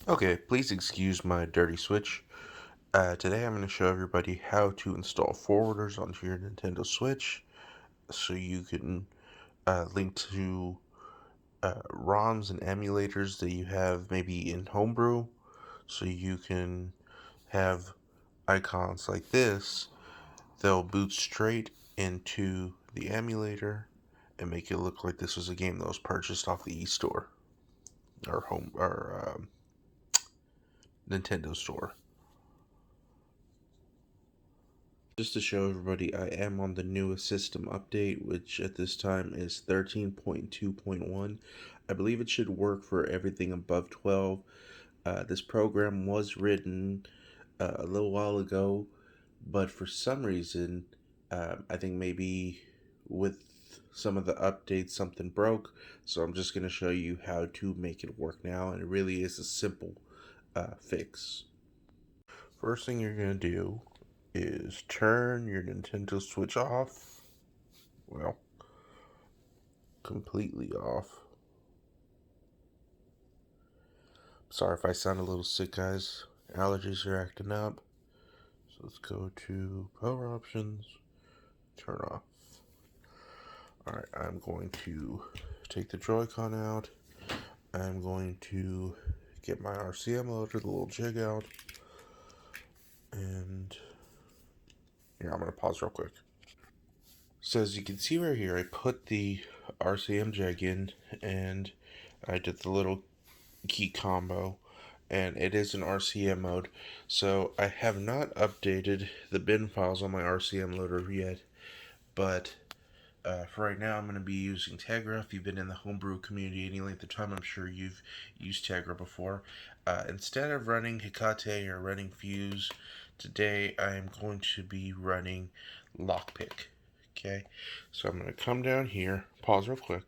Okay, please excuse my dirty Switch. Today I'm going to show everybody how to install forwarders onto your Nintendo Switch so you can link to ROMs and emulators that you have maybe in Homebrew so you can have icons like this. They'll boot straight into the emulator and make it look like this was a game that was purchased off the eStore or Nintendo store. Just to show everybody, I am on the newest system update, which at this time is 13.2.1. I believe it should work for everything above 12. This program was written a little while ago, but for some reason, I think maybe with some of the updates something broke. So I'm just going to show you how to make it work now, and it really is a simple fix. First thing you're going to do is turn your Nintendo Switch off. Well, completely off. Sorry if I sound a little sick, guys. Allergies are acting up. So let's go to power options, turn off. Alright, I'm going to take the Joy-Con out. I'm going to get my RCM loader, the little jig out. And yeah, I'm going to pause real quick. So as you can see right here, I put the RCM jag in and I did the little key combo, and it is in RCM mode. So I have not updated the bin files on my RCM loader yet, but for right now I'm going to be using Tegra. If you've been in the homebrew community any length of time, I'm sure you've used Tegra before. Instead of running Hikate or running Fuse, today I am going to be running Lockpick. Okay, so I'm going to come down here, pause real quick.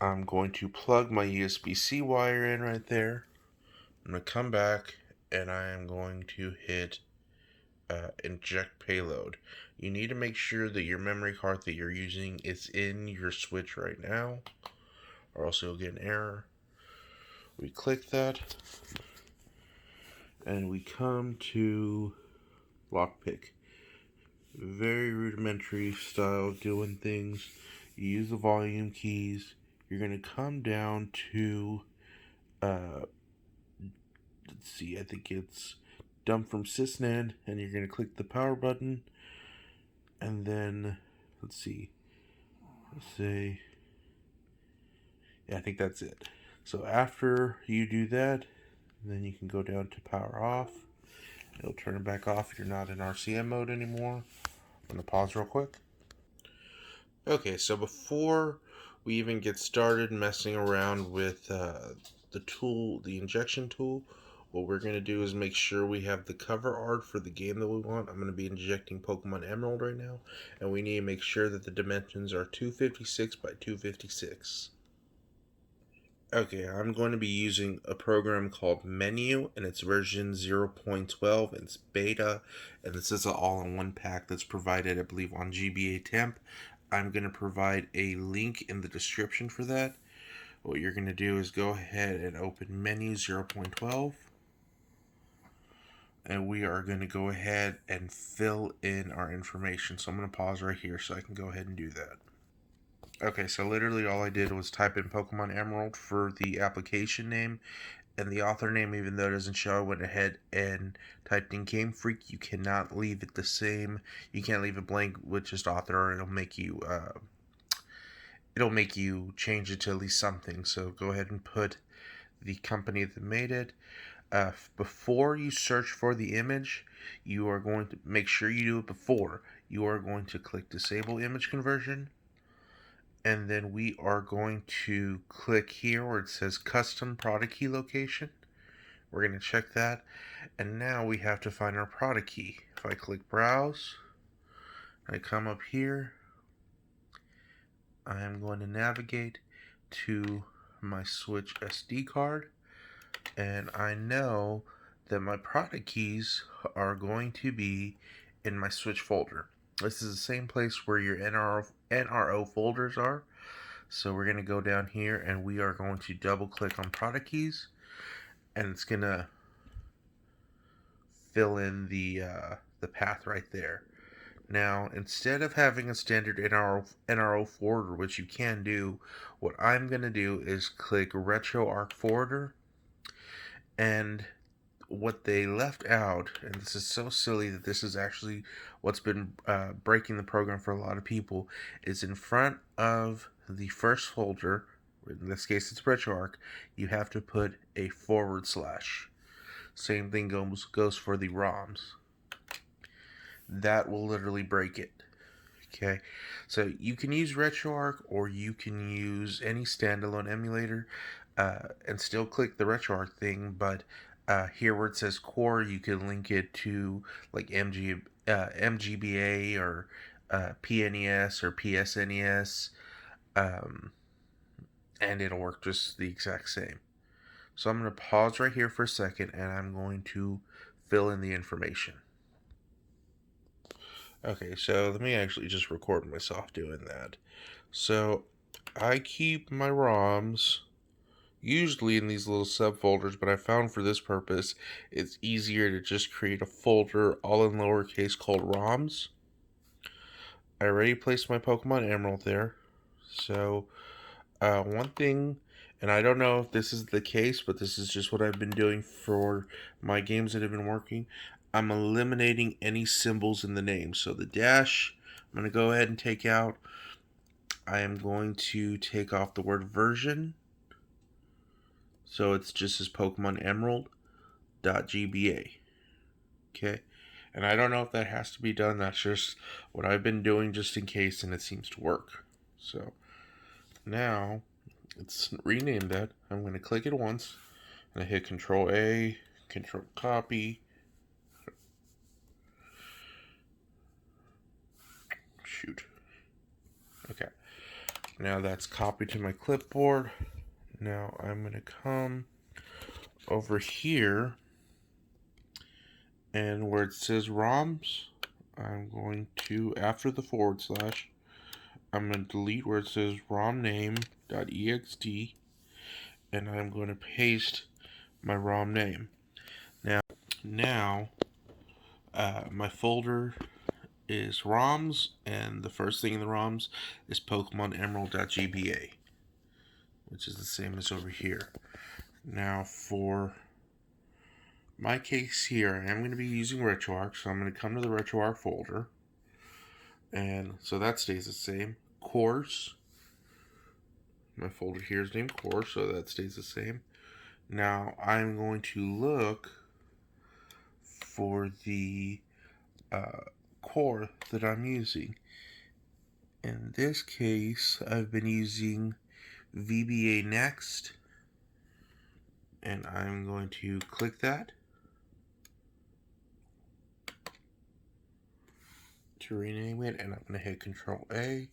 I'm going to plug my USB-C wire in right there. I'm going to come back and I am going to hit inject payload. You need to make sure that your memory card that you're using is in your Switch right now, or else you'll get an error. We click that and we come to lockpick. Very rudimentary style doing things. You use the volume keys. You're going to come down to let's see, I think it's dump from SNES, and you're going to click the power button, and then, let's see, let's say, yeah, I think that's it. So after you do that, then you can go down to power off. It'll turn it back off if you're not in RCM mode anymore. I'm going to pause real quick. Okay, so before we even get started messing around with the tool, the injection tool, what we're going to do is make sure we have the cover art for the game that we want. I'm going to be injecting Pokemon Emerald right now, and we need to make sure that the dimensions are 256 by 256. Okay, I'm going to be using a program called Menu, and it's version 0.12. It's beta, and this is an all-in-one pack that's provided, I believe, on GBA Temp. I'm going to provide a link in the description for that. What you're going to do is go ahead and open Menu 0.12, and we are going to go ahead and fill in our information. So I'm going to pause right here so I can go ahead and do that. Okay, so literally all I did was type in Pokemon Emerald for the application name and the author name. Even though it doesn't show, I went ahead and typed in Game Freak. You cannot leave it the same. You can't leave it blank with just author, or it'll make you change it to at least something. So go ahead and put the company that made it. Before you search for the image, you are going to make sure you do it before. You are going to click Disable Image Conversion, and then we are going to click here where it says Custom Product Key Location. We're going to check that, and now we have to find our product key. If I click Browse, I come up here, I am going to navigate to my Switch SD card, and I know that my product keys are going to be in my Switch folder. This is the same place where your NRO folders are. So we're going to go down here and we are going to double click on product keys. and it's gonna fill in the path right there. Now, instead of having a standard NRO forwarder, which you can do, what I'm going to do is click RetroArch Forwarder, and what they left out, and this is so silly that this is actually what's been breaking the program for a lot of people, is in front of the first folder, in this case it's RetroArch, you have to put a /. Same thing goes for the ROMs. That will literally break it. Okay, so you can use RetroArch or you can use any standalone emulator and still click the RetroArch thing, but here where it says core, you can link it to like MGBA or PNES or PSNES, and it'll work just the exact same. So I'm going to pause right here for a second and I'm going to fill in the information. Okay, so let me actually just record myself doing that. So I keep my ROMs usually in these little subfolders, but I found for this purpose it's easier to just create a folder all in lowercase called ROMs. I already placed my Pokemon Emerald there. So one thing, and I don't know if this is the case, but this is just what I've been doing for my games that have been working. I'm eliminating any symbols in the name. So the dash, I'm going to go ahead and take out. I am going to take off the word version. So it's just as Pokemon Emerald.gba. Okay. And I don't know if that has to be done. That's just what I've been doing just in case, and it seems to work. So now it's renamed that. I'm going to click it once, and I hit Control A, Control Copy. Shoot. Okay. Now that's copied to my clipboard. Now I'm going to come over here, and where it says ROMs, I'm going to, after the /, I'm going to delete where it says romname.ext, and I'm going to paste my ROM name. Now, my folder is ROMs, and the first thing in the ROMs is Pokemon Emerald.gba, which is the same as over here. Now, for my case here, I am going to be using RetroArch, so I'm going to come to the RetroArch folder, and so that stays the same. Course, my folder here is named Course, so that stays the same. Now, I'm going to look for the core that I'm using. In this case, I've been using VBA Next, and I'm going to click that to rename it, and I'm going to hit Control A,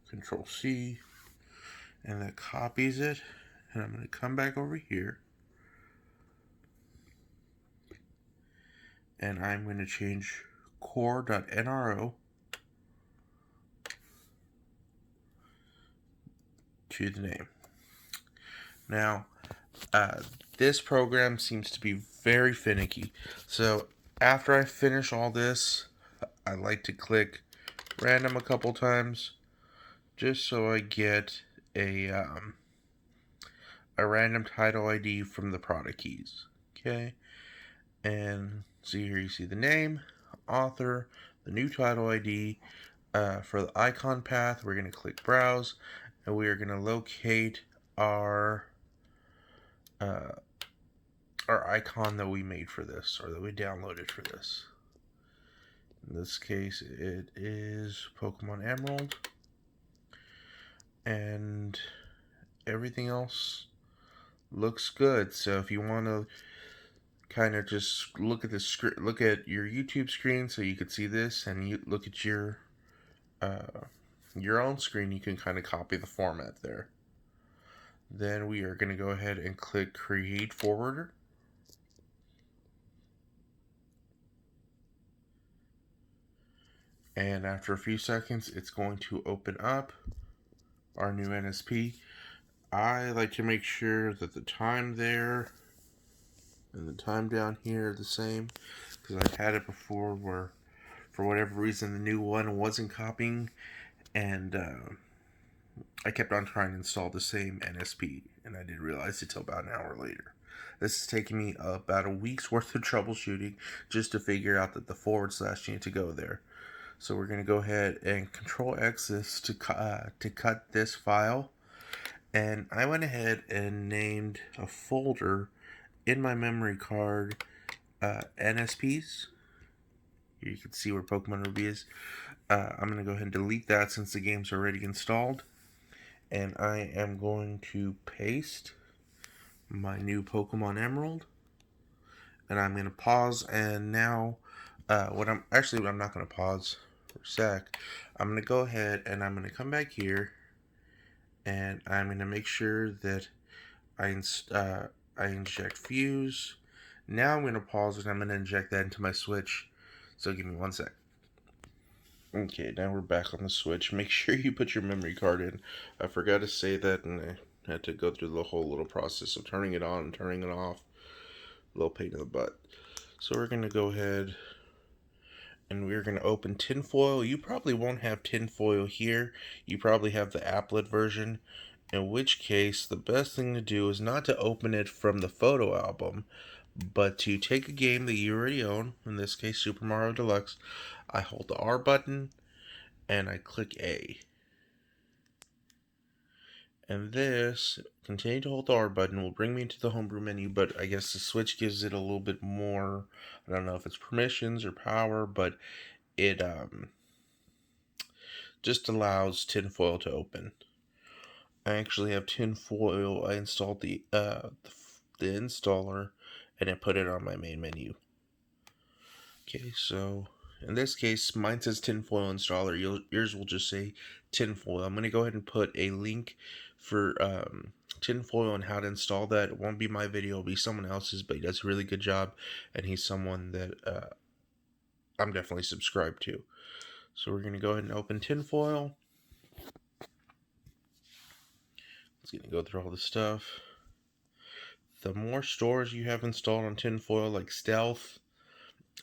Control C, and that copies it, and I'm going to come back over here, and I'm going to change core.nro to the name. Now, this program seems to be very finicky, so after I finish all this, I like to click random a couple times just so I get a random title ID from the product keys. Okay, and see here you see the name, author, the new title ID. For the icon path, we're going to click browse, and we are going to locate our icon that we made for this, or that we downloaded for this. In this case, it is Pokemon Emerald, and everything else looks good. So if you want to kind of just look at look at your YouTube screen, so you could see this, and you look at your own screen, you can kind of copy the format there. Then we are going to go ahead and click Create Forwarder. And after a few seconds, it's going to open up our new NSP. I like to make sure that the time there And the time down here the same, because I've had it before where for whatever reason the new one wasn't copying, and I kept on trying to install the same NSP, and I didn't realize it till about an hour later. This is taking me about a week's worth of troubleshooting just to figure out that the forward slash needed to go there. So we're going to go ahead and Control X this to cut this file. And I went ahead and named a folder in my memory card NSPs. Here you can see where Pokemon Ruby is. I'm going to go ahead and delete that since the game's already installed. And I am going to paste my new Pokemon Emerald. And I'm going to pause. And now, I'm not going to pause for a sec. I'm going to go ahead and I'm going to come back here. And I'm going to make sure that I inject Fuse. Now I'm going to pause and I'm going to inject that into my Switch. So give me one sec. Okay, now we're back on the Switch. Make sure you put your memory card in. I forgot to say that, and I had to go through the whole little process of turning it on and turning it off. A little pain in the butt. So we're going to go ahead and we're going to open tinfoil. You probably won't have tinfoil here. You probably have the applet version. In which case, the best thing to do is not to open it from the photo album, but to take a game that you already own, in this case Super Mario Deluxe. I hold the R button and I click A. And this, continue to hold the R button, will bring me into the homebrew menu, but I guess the Switch gives it a little bit more, I don't know if it's permissions or power, but it just allows tinfoil to open. I actually have tinfoil. I installed the installer, and I put it on my main menu. Okay, so in this case, mine says tinfoil installer. Yours will just say tinfoil. I'm going to go ahead and put a link for tinfoil and how to install that. It won't be my video, it'll be someone else's, but he does a really good job, and he's someone that I'm definitely subscribed to. So we're going to go ahead and open tinfoil. It's going to go through all the stuff. The more stores you have installed on tinfoil, like stealth,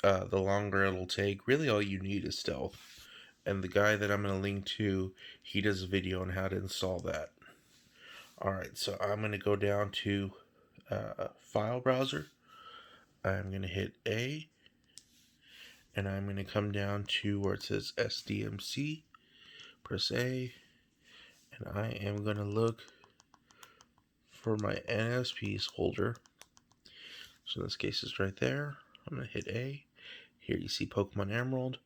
the longer it'll take. Really, all you need is stealth. And the guy that I'm going to link to, he does a video on how to install that. Alright, so I'm going to go down to File Browser. I'm going to hit A. And I'm going to come down to where it says SDMC. Press A. And I am going to look for my NSPs folder. So in this case, it's right there. I'm going to hit A. Here you see Pokemon Emerald.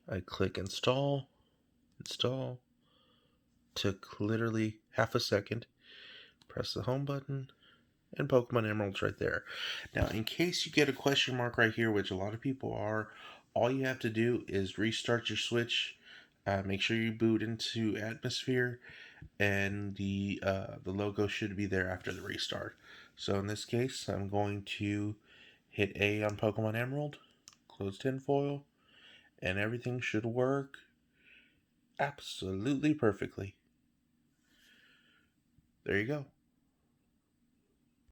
I click install. Took literally half a second. Press the home button. And Pokemon Emerald's right there. Now, in case you get a question mark right here, which a lot of people are, all you have to do is restart your Switch. Make sure you boot into Atmosphere, and the logo should be there after the restart. So in this case, I'm going to hit A on Pokemon Emerald, close tinfoil, and everything should work absolutely perfectly. There you go.